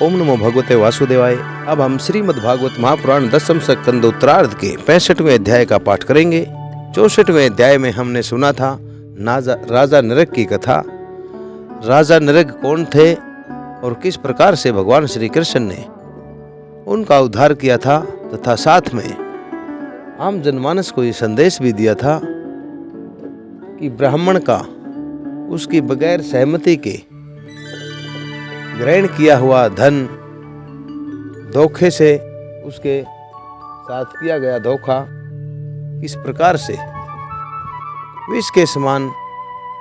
ओम नमो भगवते वासुदेवाय। अब हम श्रीमद् भागवत महापुराण दशम स्कंद उत्तरार्ध के 65वें अध्याय का पाठ करेंगे। 64वें अध्याय में हमने सुना था राजा नरक की कथा। राजा नरक कौन थे और किस प्रकार से भगवान श्री कृष्ण ने उनका उद्धार किया था, तथा साथ में आम जनमानस को ये संदेश भी दिया था कि ब्राह्मण का उसकी बगैर सहमति के ग्रहण किया हुआ धन धोखे से उसके साथ किया गया धोखा किस प्रकार से विष के समान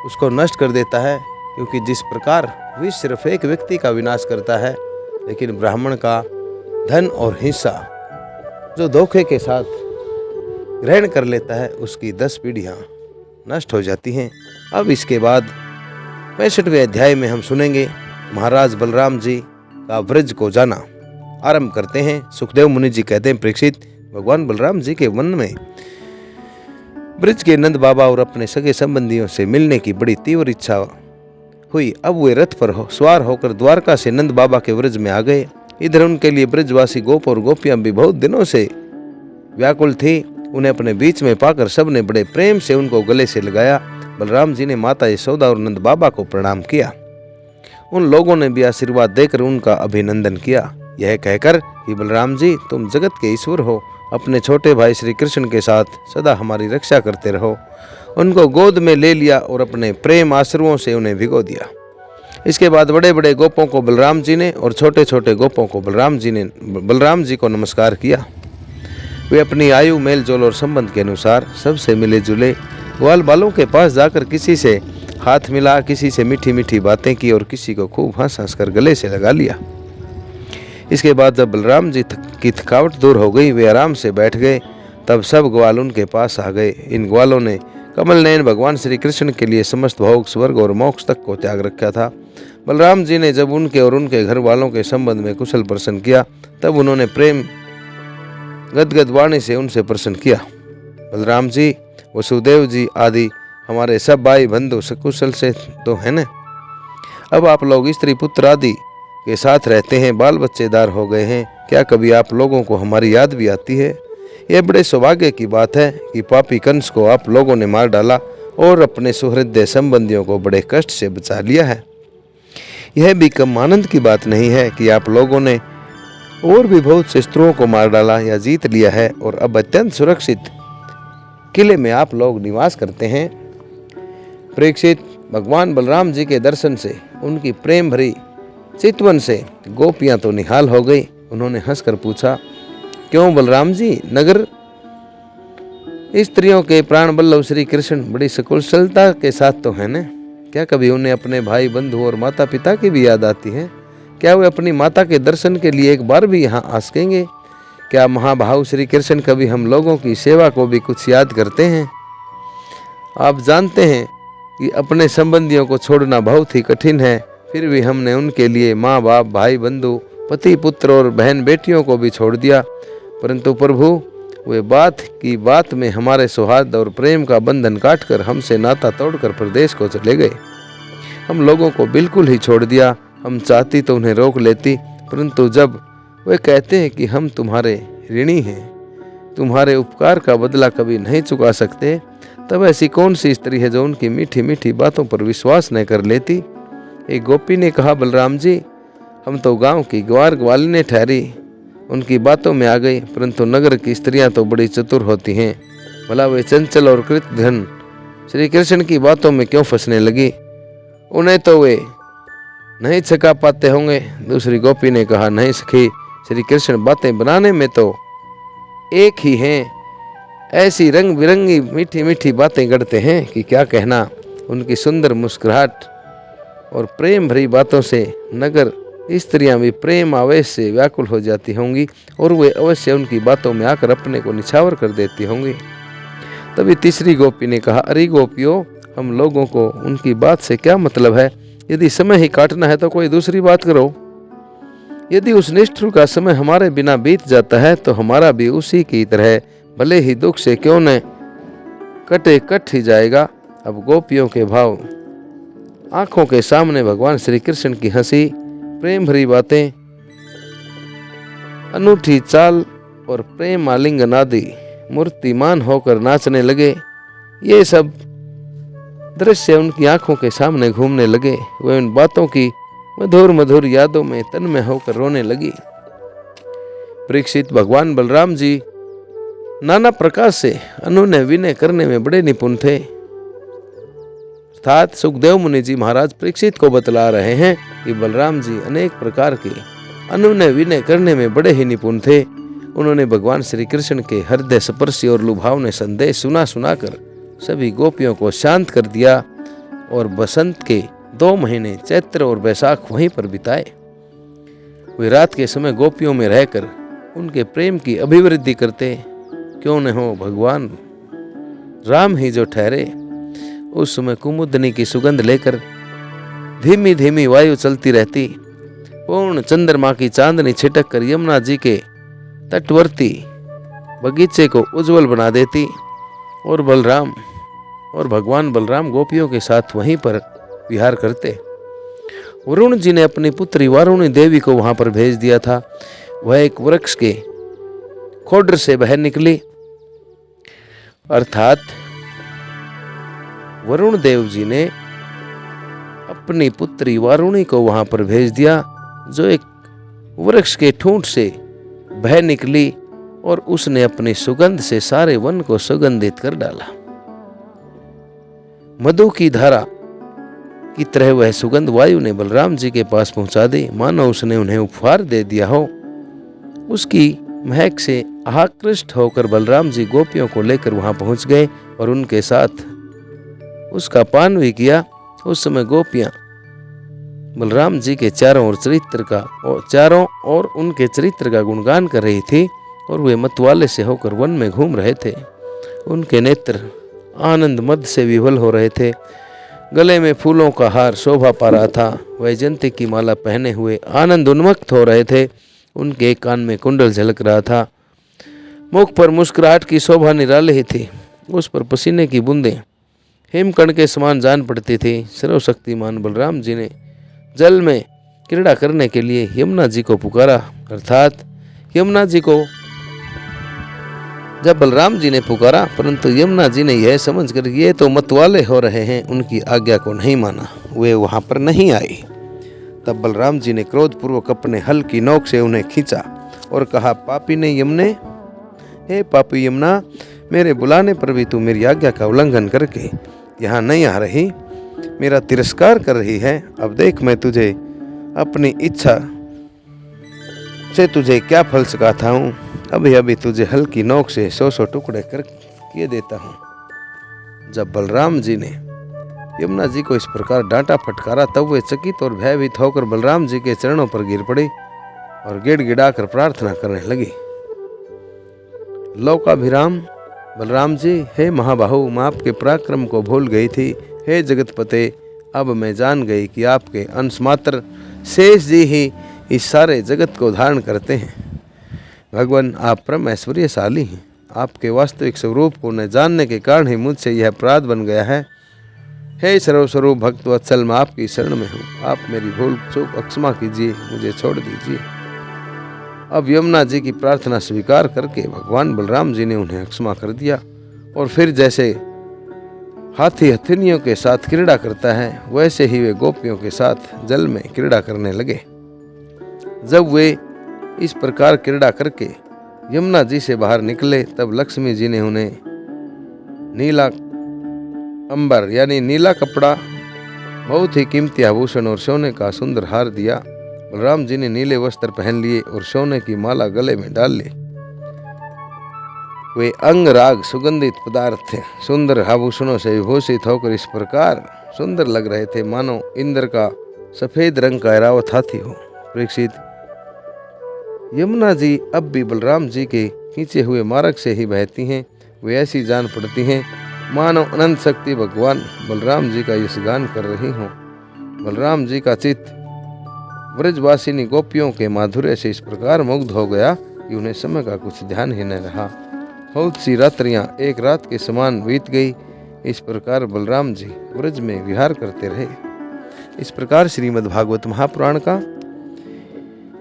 उसको नष्ट कर देता है, क्योंकि जिस प्रकार विष सिर्फ एक व्यक्ति का विनाश करता है, लेकिन ब्राह्मण का धन और हिस्सा जो धोखे के साथ ग्रहण कर लेता है उसकी 10 पीढ़ियां नष्ट हो जाती हैं। अब इसके बाद 65वें अध्याय में हम सुनेंगे महाराज बलराम जी का ब्रज को जाना। आरंभ करते हैं। सुखदेव मुनि जी कहते हैं, परीक्षित, भगवान बलराम जी के मन में ब्रज के नंद बाबा और अपने सगे संबंधियों से मिलने की बड़ी तीव्र इच्छा हुई। अब वे रथ पर सवार होकर द्वारका से नंद बाबा के ब्रज में आ गए। इधर उनके लिए ब्रजवासी गोप और गोपियां भी बहुत दिनों से व्याकुल थी। उन्हें अपने बीच में पाकर सबने बड़े प्रेम से उनको गले से लगाया। बलराम जी ने माता यशोदा और नंद बाबा को प्रणाम किया। उन लोगों ने भी आशीर्वाद देकर उनका अभिनंदन किया, यह कहकर कि बलराम जी, तुम जगत के ईश्वर हो, अपने छोटे भाई श्री कृष्ण के साथ सदा हमारी रक्षा करते रहो। उनको गोद में ले लिया और अपने प्रेम आश्रुओं से उन्हें भिगो दिया। इसके बाद बड़े बड़े गोपों को बलराम जी ने और छोटे छोटे गोपों को बलराम जी को नमस्कार किया। वे अपनी आयु, मेल जोल और संबंध के अनुसार सबसे मिले जुले। ग्वाल बालों के पास जाकर किसी से हाथ मिला, किसी से मीठी मीठी बातें की और किसी को खूब हंस हंस कर गले से लगा लिया। इसके बाद जब बलराम जी की थकावट दूर हो गई, वे आराम से बैठ गए। तब सब ग्वाल उनके पास आ गए। इन ग्वालों ने कमल नयन भगवान श्री कृष्ण के लिए समस्त भोग, स्वर्ग और मोक्ष तक को त्याग रखा था। बलराम जी ने जब उनके और उनके घर वालों के संबंध में कुशल प्रश्न किया, तब उन्होंने प्रेम गदगद वाणी से उनसे प्रश्न किया। बलराम जी, वसुदेव जी आदि हमारे सब भाई बंधु सकुशल से तो है न? अब आप लोग स्त्री पुत्र आदि के साथ रहते हैं, बाल बच्चेदार हो गए हैं। क्या कभी आप लोगों को हमारी याद भी आती है? यह बड़े सौभाग्य की बात है कि पापी कंस को आप लोगों ने मार डाला और अपने सुहृदय संबंधियों को बड़े कष्ट से बचा लिया है। यह भी कम आनंद की बात नहीं है कि आप लोगों ने और भी बहुत से शत्रुओं को मार डाला या जीत लिया है और अब अत्यंत सुरक्षित किले में आप लोग निवास करते हैं। परीक्षित, भगवान बलराम जी के दर्शन से, उनकी प्रेम भरी चितवन से गोपियां तो निहाल हो गई। उन्होंने हंसकर पूछा, क्यों बलराम जी, नगर स्त्रियों के प्राण बल्लभ श्री कृष्ण बड़ी सकुशलता के साथ तो है न? क्या कभी उन्हें अपने भाई बंधु और माता पिता की भी याद आती है? क्या वे अपनी माता के दर्शन के लिए एक बार भी यहाँ आ सकेंगे? क्या महाभाव श्री कृष्ण कभी हम लोगों की सेवा को भी कुछ याद करते हैं? आप जानते हैं कि अपने संबंधियों को छोड़ना बहुत ही कठिन है, फिर भी हमने उनके लिए माँ बाप, भाई बंधु, पति पुत्र और बहन बेटियों को भी छोड़ दिया। परंतु प्रभु, वे बात में हमारे सौहार्द और प्रेम का बंधन काटकर हमसे नाता तोड़कर प्रदेश को चले गए। हम लोगों को बिल्कुल ही छोड़ दिया। हम चाहती तो उन्हें रोक लेती, परंतु जब वे कहते हैं कि हम तुम्हारे ऋणी हैं, तुम्हारे उपकार का बदला कभी नहीं चुका सकते, तब ऐसी कौन सी स्त्री है जो उनकी मीठी मीठी बातों पर विश्वास न कर लेती? एक गोपी ने कहा, बलराम जी, हम तो गांव की ग्वालिनी ठहरी उनकी बातों में आ गई, परंतु नगर की स्त्रियां तो बड़ी चतुर होती हैं। भला वे चंचल और कृतघ्न श्री कृष्ण की बातों में क्यों फंसने लगी? उन्हें तो वे नहीं छका पाते होंगे। दूसरी गोपी ने कहा, नहीं सखी, श्री कृष्ण बातें बनाने में तो एक ही हैं। ऐसी रंग बिरंगी मीठी मीठी बातें गढ़ते हैं कि क्या कहना। उनकी सुंदर मुस्कुराहट और प्रेम भरी बातों से नगर स्त्रियां भी प्रेम आवेश से व्याकुल हो जाती होंगी और वे अवश्य उनकी बातों में आकर अपने को निछावर कर देती होंगी। तभी तीसरी गोपी ने कहा, अरे गोपियों, हम लोगों को उनकी बात से क्या मतलब है? यदि समय ही काटना है तो कोई दूसरी बात करो। यदि उस निष्ठुर का समय हमारे बिना बीत जाता है तो हमारा भी उसी की तरह भले ही दुख से क्यों न कट ही जाएगा। अब गोपियों के भाव आंखों के सामने भगवान श्री कृष्ण की हंसी, प्रेम भरी बातें अनूठी चाल और प्रेम आलिंगन आदि मूर्तिमान होकर नाचने लगे। ये सब दृश्य उनकी आंखों के सामने घूमने लगे। वे उन बातों की मधुर मधुर यादों में तन्मय होकर रोने लगी। परीक्षित, भगवान बलराम जी नाना प्रकार से अनुनय विनय करने में बड़े निपुण थे। अर्थात सुखदेव मुनि जी महाराज परीक्षित को बतला रहे हैं कि बलराम जी अनेक प्रकार के अनुनय विनय करने में बड़े ही निपुण थे। उन्होंने भगवान श्री कृष्ण के हृदय स्पर्शी और लुभावने संदेश सुनाकर सभी गोपियों को शांत कर दिया और बसंत के 2 महीने चैत्र और बैसाख वहीं पर बिताए। वे रात के समय गोपियों में रहकर उनके प्रेम की अभिवृद्धि करते। क्यों न हो भगवान राम ही जो ठहरे। उस समय कुमुदनी की सुगंध लेकर धीमी धीमी वायु चलती रहती। पूर्ण चंद्रमा की चांदनी छिटक कर यमुना जी के तटवर्ती बगीचे को उज्जवल बना देती और भगवान बलराम गोपियों के साथ वहीं पर विहार करते। वरुण जी ने अपनी पुत्री वारुणी देवी को वहां पर भेज दिया था। वह एक वृक्ष के खोडर से बाहर निकली। अर्थात वरुण देव जी ने अपनी पुत्री वारुणी को वहां पर भेज दिया, जो एक वृक्ष के ठूंठ से बह निकली और उसने अपनी सुगंध से सारे वन को सुगंधित कर डाला। मधु की धारा की तरह वह सुगंध वायु ने बलराम जी के पास पहुंचा दी, मानो उसने उन्हें उपहार दे दिया हो। उसकी महक से आकृष्ट होकर बलराम जी गोपियों को लेकर वहां पहुंच गए और उनके साथ उसका पान भी किया। उस समय गोपियां बलराम जी के चारों ओर उनके चरित्र का गुणगान कर रही थी और वे मतवाले से होकर वन में घूम रहे थे। उनके नेत्र आनंद मद से विह्वल हो रहे थे। गले में फूलों का हार शोभा पा रहा था। वैजयंती की माला पहने हुए आनंद उन्मत्त हो रहे थे। उनके एक कान में कुंडल झलक रहा था। मुख पर मुस्कुराहट की शोभा निराली ही थी। उस पर पसीने की बूंदें हिमकण के समान जान पड़ती थी। सर्वशक्तिमान बलराम जी ने जल में क्रीड़ा करने के लिए यमुना जी को पुकारा। अर्थात यमुना जी को जब बलराम जी ने पुकारा, परंतु यमुना जी ने यह समझकर ये तो मतवाले हो रहे हैं, उनकी आज्ञा को नहीं माना। वे वहां पर नहीं आई। तब बलराम जी ने क्रोधपूर्वक अपने हल की नोक से उन्हें खींचा और कहा, पापी ने यमुने, हे पापी यमुना, मेरे बुलाने पर भी तू मेरी आज्ञा का उल्लंघन करके यहाँ नहीं आ रही, मेरा तिरस्कार कर रही है। अब देख, मैं तुझे अपनी इच्छा से तुझे क्या फल सिखाता हूँ। अभी अभी तुझे हल की नोक से 100 टुकड़े कर किए देता हूँ। जब बलराम जी ने यमुना जी को इस प्रकार डांटा फटकारा, तब वे चकित और भयभीत होकर बलराम जी के चरणों पर गिर पड़ी और गिड़गिड़ाकर प्रार्थना करने लगी। लोकाभिराम बलराम जी, हे महाबाहु, मैं आपके पराक्रम को भूल गई थी। हे जगतपते, अब मैं जान गई कि आपके अंश मात्र शेष जी ही इस सारे जगत को धारण करते हैं। भगवान, आप परम ऐश्वर्यशाली हैं। आपके वास्तविक स्वरूप को न जानने के कारण ही मुझसे यह अपराध बन गया है। हे सर्वस्वरूप भक्त वत्सल, मैं आपकी शरण में हूँ। आप मेरी भूल चूक क्षमा कीजिए, मुझे छोड़ दीजिए। अब यमुना जी की प्रार्थना स्वीकार करके भगवान बलराम जी ने उन्हें क्षमा कर दिया और फिर जैसे हाथी हथिनियों के साथ क्रीड़ा करता है, वैसे ही वे गोपियों के साथ जल में क्रीड़ा करने लगे। जब वे इस प्रकार क्रीड़ा करके यमुना जी से बाहर निकले, तब लक्ष्मी जी ने उन्हें नीला अंबर यानी नीला कपड़ा, बहुत ही कीमती आभूषण और सोने का सुंदर हार दिया। बलराम जी ने नीले वस्त्र पहन लिए और सोने की माला गले में डाल ली। वे अंग राग सुगंधित पदार्थ सुंदर आभूषणों से विभूषित होकर इस प्रकार सुंदर लग रहे थे, मानो इंद्र का सफेद रंग का ऐरावत हाथी हो। परीक्षित, यमुना जी अब भी बलराम जी के खींचे हुए मार्ग से ही बहती हैं। वे ऐसी जान पड़ती हैं मानो अनंत शक्ति भगवान बलराम जी का यश गान कर रही हों। बलराम जी का चित्त ब्रजवासिनी गोपियों के माधुर्य से इस प्रकार मुग्ध हो गया कि उन्हें समय का कुछ ध्यान ही न रहा। बहुत सी रात्रियां एक रात के समान बीत गई। इस प्रकार बलराम जी ब्रज में विहार करते रहे। इस प्रकार श्रीमद् भागवत महापुराण का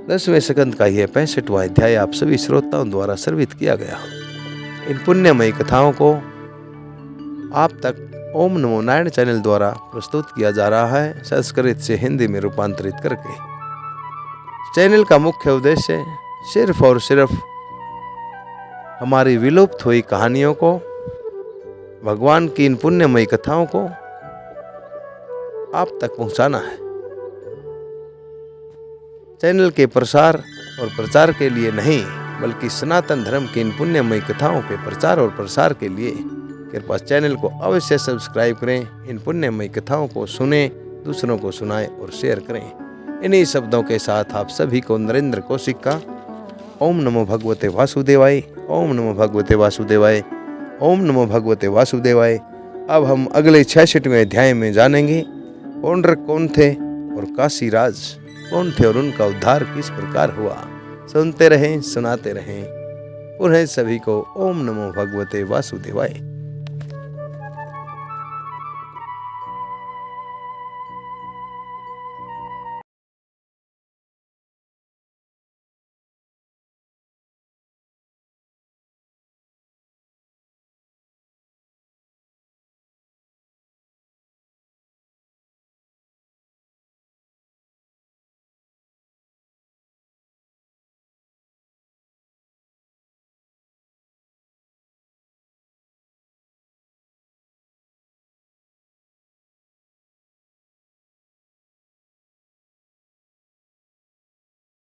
10वें स्कंद का यह 65वां अध्याय आप सभी श्रोताओं द्वारा सर्वित किया गया। इन पुण्यमयी कथाओं को आप तक ओम नमो नारायण चैनल द्वारा प्रस्तुत किया जा रहा है, संस्कृत से हिंदी में रूपांतरित करके। चैनल का मुख्य उद्देश्य सिर्फ और सिर्फ हमारी विलुप्त हुई कहानियों को, भगवान की इन पुण्यमयी कथाओं को आप तक पहुंचाना है। चैनल के प्रसार और प्रचार के लिए नहीं, बल्कि सनातन धर्म की इन पुण्यमयी कथाओं के प्रचार और प्रसार के लिए कृपया चैनल को अवश्य सब्सक्राइब करें। इन पुण्यमयी कथाओं को सुने, दूसरों को सुनाएं और शेयर करें। इन्हीं शब्दों के साथ आप सभी को नरेंद्र कौशिक का ओम नमो भगवते वासुदेवाय, ओम नमो भगवते वासुदेवाय, ओम नमो भगवते वासुदेवाय। अब हम अगले 66वें अध्याय में जानेंगे पौंड्रक कौन थे और काशीराज कौन थे और उनका उद्धार किस प्रकार हुआ। सुनते रहें, सुनाते रहें। पुनः सभी को ओम नमो भगवते वासुदेवाय।